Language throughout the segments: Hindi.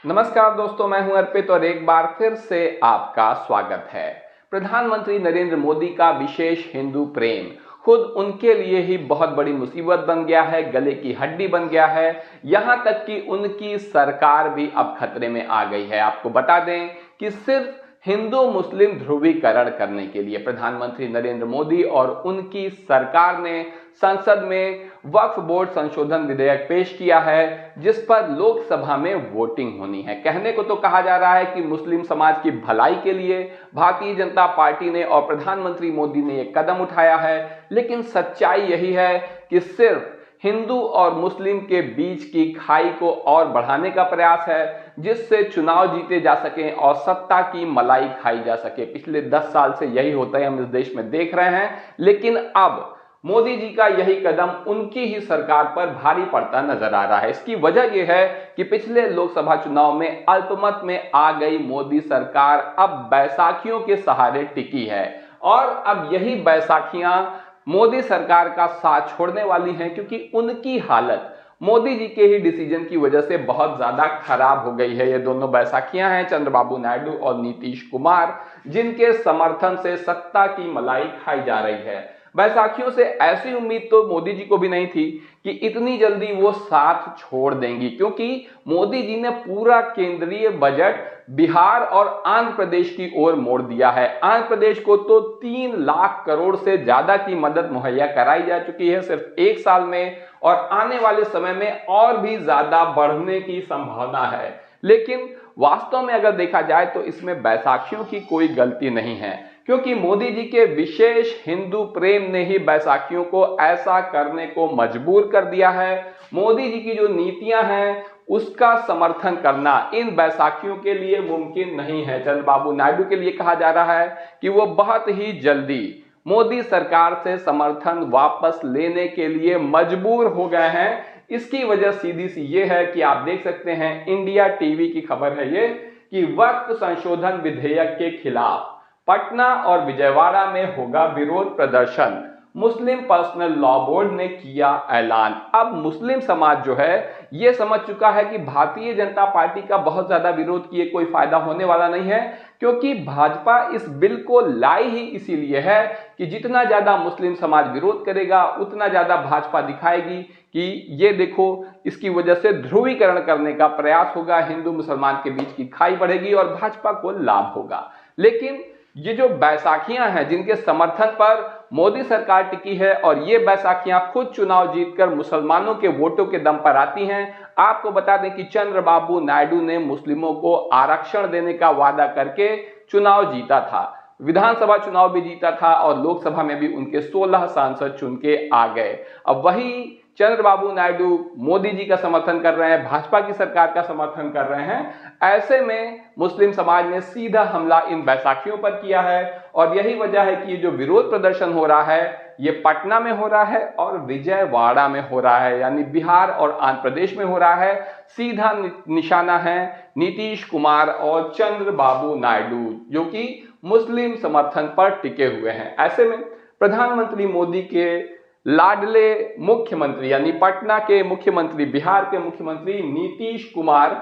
नमस्कार दोस्तों, मैं हूं अर्पित और एक बार फिर से आपका स्वागत है। प्रधानमंत्री नरेंद्र मोदी का विशेष हिंदू प्रेम खुद उनके लिए ही बहुत बड़ी मुसीबत बन गया है, गले की हड्डी बन गया है। यहां तक कि उनकी सरकार भी अब खतरे में आ गई है। आपको बता दें कि सिर्फ हिंदू मुस्लिम ध्रुवीकरण करने के लिए प्रधानमंत्री नरेंद्र मोदी और उनकी सरकार ने संसद में वक्फ बोर्ड संशोधन विधेयक पेश किया है, जिस पर लोकसभा में वोटिंग होनी है। कहने को तो कहा जा रहा है कि मुस्लिम समाज की भलाई के लिए भारतीय जनता पार्टी ने और प्रधानमंत्री मोदी ने एक कदम उठाया है, लेकिन सच्चाई यही है कि सिर्फ हिंदू और मुस्लिम के बीच की खाई को और बढ़ाने का प्रयास है, जिससे चुनाव जीते जा सकें और सत्ता की मलाई खाई जा सके। पिछले 10 साल से यही होता है, हम इस देश में देख रहे हैं। लेकिन अब मोदी जी का यही कदम उनकी ही सरकार पर भारी पड़ता नजर आ रहा है। इसकी वजह यह है कि पिछले लोकसभा चुनाव में अल्पमत में आ गई मोदी सरकार अब बैसाखियों के सहारे टिकी है और अब यही बैसाखियां मोदी सरकार का साथ छोड़ने वाली हैं, क्योंकि उनकी हालत मोदी जी के ही डिसीजन की वजह से बहुत ज्यादा खराब हो गई है। ये दोनों बैसाखियां हैं, चंद्रबाबू नायडू और नीतीश कुमार, जिनके समर्थन से सत्ता की मलाई खाई जा रही है। बैसाखियों से ऐसी उम्मीद तो मोदी जी को भी नहीं थी कि इतनी जल्दी वो साथ छोड़ देंगी, क्योंकि मोदी जी ने पूरा केंद्रीय बजट बिहार और आंध्र प्रदेश की ओर मोड़ दिया है। आंध्र प्रदेश को तो 3 लाख करोड़ से ज्यादा की मदद मुहैया कराई जा चुकी है सिर्फ 1 साल में, और आने वाले समय में और भी ज्यादा बढ़ने की संभावना है। लेकिन वास्तव में अगर देखा जाए तो इसमें बैसाखियों की कोई गलती नहीं है, क्योंकि मोदी जी के विशेष हिंदू प्रेम ने ही बैसाखियों को ऐसा करने को मजबूर कर दिया है। मोदी जी की जो नीतियां हैं उसका समर्थन करना इन बैसाखियों के लिए मुमकिन नहीं है। चंद्रबाबू नायडू के लिए कहा जा रहा है कि वो बहुत ही जल्दी मोदी सरकार से समर्थन वापस लेने के लिए मजबूर हो गए हैं। इसकी वजह सीधी सी ये है कि आप देख सकते हैं, इंडिया टीवी की खबर है ये कि वक्फ संशोधन विधेयक के खिलाफ पटना और विजयवाड़ा में होगा विरोध प्रदर्शन। मुस्लिम पर्सनल लॉ बोर्ड ने किया ऐलान। अब मुस्लिम समाज जो है ये समझ चुका है कि भारतीय जनता पार्टी का बहुत ज्यादा विरोध किए कोई फायदा होने वाला नहीं है, क्योंकि भाजपा इस बिल को लाई ही इसीलिए है कि जितना ज्यादा मुस्लिम समाज विरोध करेगा उतना ज्यादा भाजपा दिखाएगी कि ये देखो, इसकी वजह से ध्रुवीकरण करने का प्रयास होगा, हिंदू मुसलमान के बीच की खाई बढ़ेगी और भाजपा को लाभ होगा। लेकिन ये जो बैसाखियां हैं जिनके समर्थन पर मोदी सरकार टिकी है, और ये बैसाखियां खुद चुनाव जीतकर मुसलमानों के वोटों के दम पर आती हैं। आपको बता दें कि चंद्रबाबू नायडू ने मुस्लिमों को आरक्षण देने का वादा करके चुनाव जीता था, विधानसभा चुनाव भी जीता था और लोकसभा में भी उनके 16 सांसद चुन के आ गए। अब वही चंद्रबाबू नायडू मोदी जी का समर्थन कर रहे हैं, भाजपा की सरकार का समर्थन कर रहे हैं। ऐसे में मुस्लिम समाज ने सीधा हमला इन बैसाखियों पर किया है, और यही वजह है कि ये जो विरोध प्रदर्शन हो रहा है ये पटना में हो रहा है और विजयवाड़ा में हो रहा है, यानी बिहार और आंध्र प्रदेश में हो रहा है। सीधा निशाना है नीतीश कुमार और चंद्रबाबू नायडू, जो कि मुस्लिम समर्थन पर टिके हुए हैं। ऐसे में प्रधानमंत्री मोदी के लाडले मुख्यमंत्री यानी पटना के मुख्यमंत्री, बिहार के मुख्यमंत्री नीतीश कुमार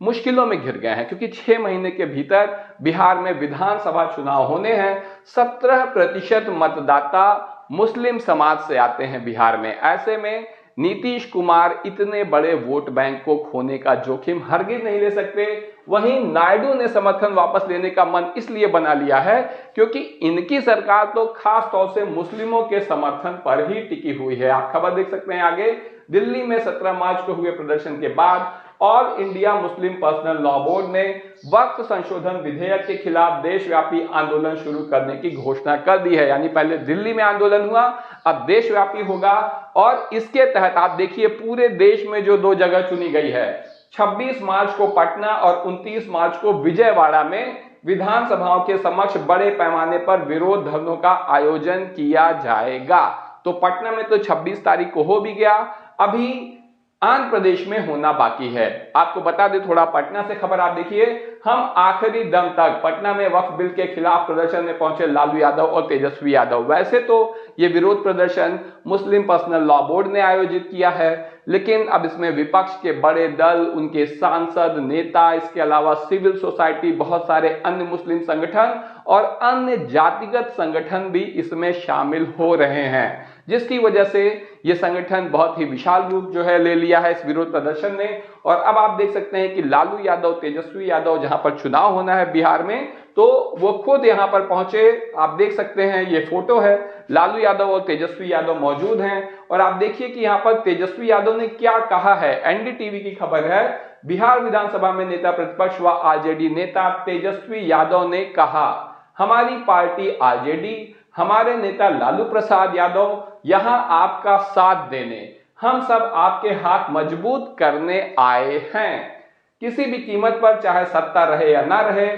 मुश्किलों में घिर गए हैं, क्योंकि 6 महीने के भीतर बिहार में विधानसभा चुनाव होने हैं। 17% मतदाता मुस्लिम समाज से आते हैं बिहार में। ऐसे में नीतीश कुमार इतने बड़े वोट बैंक को खोने का जोखिम हरगिज नहीं ले सकते। वहीं नायडू ने समर्थन वापस लेने का मन इसलिए बना लिया है क्योंकि इनकी सरकार तो खास तौर से मुस्लिमों के समर्थन पर ही टिकी हुई है। आप खबर देख सकते हैं आगे, दिल्ली में 17 मार्च को हुए प्रदर्शन के बाद all India Muslim personal law board ने वक्फ संशोधन विधेयक के खिलाफ देशव्यापी आंदोलन शुरू करने की घोषणा कर दी है। यानी पहले दिल्ली में आंदोलन हुआ, अब देशव्यापी होगा, और इसके तहत आप देखिए पूरे देश में जो 2 जगह चुनी गई है, 26 मार्च को पटना और 29 मार्च को विजयवाड़ा में विधानसभाओं के समक्ष बड़े पैमाने पर विरोध धरनों का आयोजन किया जाएगा। तो पटना में तो 26 तारीख को हो भी गया, अभी आंध्र प्रदेश में होना बाकी है। आपको बता दें, थोड़ा पटना से खबर आप देखिए, हम आखिरी दम तक पटना में वक्फ बिल के खिलाफ प्रदर्शन में पहुंचे लालू यादव और तेजस्वी यादव। वैसे तो ये विरोध प्रदर्शन मुस्लिम पर्सनल लॉ बोर्ड ने आयोजित किया है, लेकिन अब इसमें विपक्ष के बड़े दल, उनके सांसद, नेता, इसके अलावा सिविल सोसाइटी, बहुत सारे अन्य मुस्लिम संगठन और अन्य जातिगत संगठन भी इसमें शामिल हो रहे हैं, जिसकी वजह से ये संगठन बहुत ही विशाल रूप जो है ले लिया है इस विरोध प्रदर्शन ने। और अब आप देख सकते हैं कि लालू यादव, तेजस्वी यादव, जहां पर चुनाव होना है बिहार में, तो वो खुद यहां पर पहुंचे। आप देख सकते हैं ये फोटो है, लालू यादव और तेजस्वी यादव मौजूद हैं। और आप देखिए कि यहाँ पर तेजस्वी यादव ने क्या कहा है। एनडीटीवी की खबर है, बिहार विधानसभा में नेता प्रतिपक्ष व आरजेडी नेता तेजस्वी यादव ने कहा, हमारी पार्टी आरजेडी, हमारे नेता लालू प्रसाद यादव यहां आपका साथ देने, हम सब आपके हाथ मजबूत करने आए हैं। किसी भी कीमत पर, चाहे सत्ता रहे या ना रहे,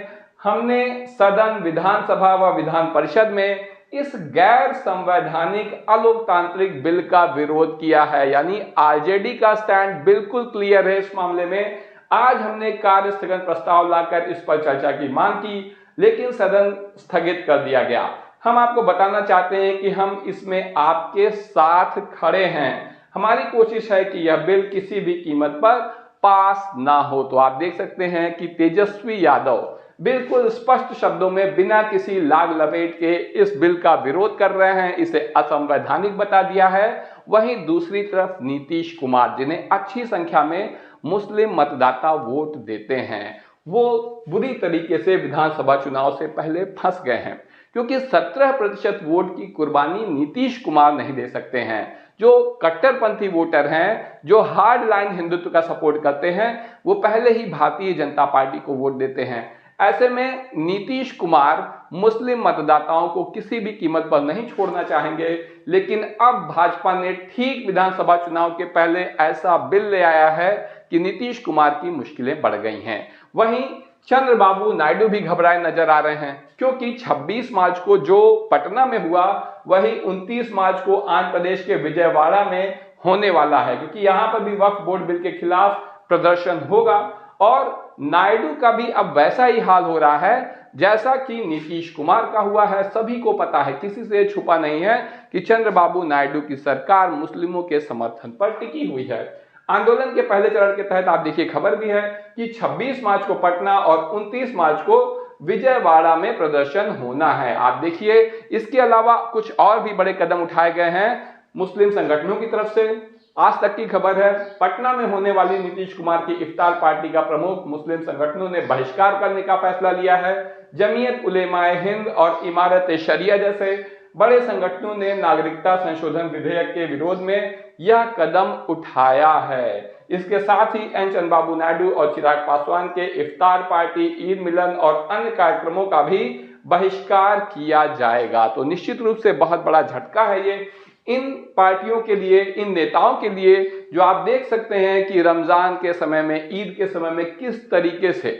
हमने सदन, विधानसभा व विधान परिषद में इस गैर संवैधानिक अलोकतांत्रिक बिल का विरोध किया है। यानी आरजेडी का स्टैंड बिल्कुल क्लियर है इस मामले में। आज हमने कार्य स्थगन प्रस्ताव लाकर इस पर चर्चा की मांग की, लेकिन सदन स्थगित कर दिया गया। हम आपको बताना चाहते हैं कि हम इसमें आपके साथ खड़े हैं। हमारी कोशिश है कि यह बिल किसी भी कीमत पर पास ना हो। तो आप देख सकते हैं कि तेजस्वी यादव बिल्कुल स्पष्ट शब्दों में, बिना किसी लाग लपेट के इस बिल का विरोध कर रहे हैं, इसे असंवैधानिक बता दिया है। वहीं दूसरी तरफ नीतीश कुमार, जिन्हें अच्छी संख्या में मुस्लिम मतदाता वोट देते हैं, वो बुरी तरीके से विधानसभा चुनाव से पहले फंस गए हैं, क्योंकि 17% वोट की कुर्बानी नीतीश कुमार नहीं दे सकते हैं। जो कट्टरपंथी वोटर हैं, जो हार्ड लाइन हिंदुत्व का सपोर्ट करते हैं, वो पहले ही भारतीय जनता पार्टी को वोट देते हैं। ऐसे में नीतीश कुमार मुस्लिम मतदाताओं को किसी भी कीमत पर नहीं छोड़ना चाहेंगे। लेकिन अब भाजपा ने ठीक विधानसभा चुनाव के पहले ऐसा बिल ले आया है कि नीतीश कुमार की मुश्किलें बढ़ गई हैं। वहीं चंद्रबाबू नायडू भी घबराए नजर आ रहे हैं, क्योंकि 26 मार्च को जो पटना में हुआ, वही 29 मार्च को आंध्र प्रदेश के विजयवाड़ा में होने वाला है, क्योंकि यहां पर भी वक्फ बोर्ड बिल के खिलाफ प्रदर्शन होगा। और नायडू का भी अब वैसा ही हाल हो रहा है जैसा कि नीतीश कुमार का हुआ है। सभी को पता है, किसी से छुपा नहीं है कि चंद्रबाबू नायडू की सरकार मुस्लिमों के समर्थन पर टिकी हुई है। आंदोलन के पहले चरण के तहत आप देखिए, खबर भी है कि 26 मार्च को पटना और 29 मार्च को विजयवाड़ा में प्रदर्शन होना है। आप देखिए, इसके अलावा कुछ और भी बड़े कदम उठाए गए हैं मुस्लिम संगठनों की तरफ से। आज तक की खबर है, पटना में होने वाली नीतीश कुमार की इफ्तार पार्टी का प्रमुख मुस्लिम संगठनों ने बहिष्कार करने का फैसला लिया है। जमीयत उलेमाए हिंद और इमारत शरिया जैसे बड़े संगठनों ने नागरिकता संशोधन विधेयक के विरोध में यह कदम उठाया है। इसके साथ ही एन चंद्रबाबू नायडू और चिराग पासवान के इफ्तार पार्टी, ईद मिलन और अन्य कार्यक्रमों का भी बहिष्कार किया जाएगा। तो निश्चित रूप से बहुत बड़ा झटका है ये इन पार्टियों के लिए, इन नेताओं के लिए, जो आप देख सकते हैं कि रमजान के समय में, ईद के समय में किस तरीके से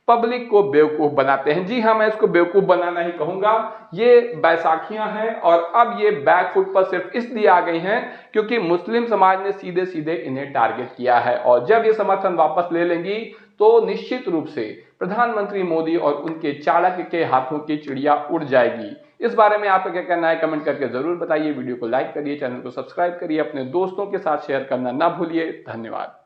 पब्लिक को बेवकूफ बनाते हैं। जी हाँ, मैं इसको बेवकूफ बनाना ही कहूंगा। ये बैसाखियां हैं और अब ये बैकफुट पर सिर्फ इसलिए आ गई हैं क्योंकि मुस्लिम समाज ने सीधे सीधे इन्हें टारगेट किया है। और जब ये समर्थन वापस ले लेंगी तो निश्चित रूप से प्रधानमंत्री मोदी और उनके चाणक्य के हाथों की चिड़िया उड़ जाएगी। इस बारे में आपका क्या कहना है, कमेंट करके जरूर बताइए। वीडियो को लाइक करिए, चैनल को सब्सक्राइब करिए, अपने दोस्तों के साथ शेयर करना ना भूलिए। धन्यवाद।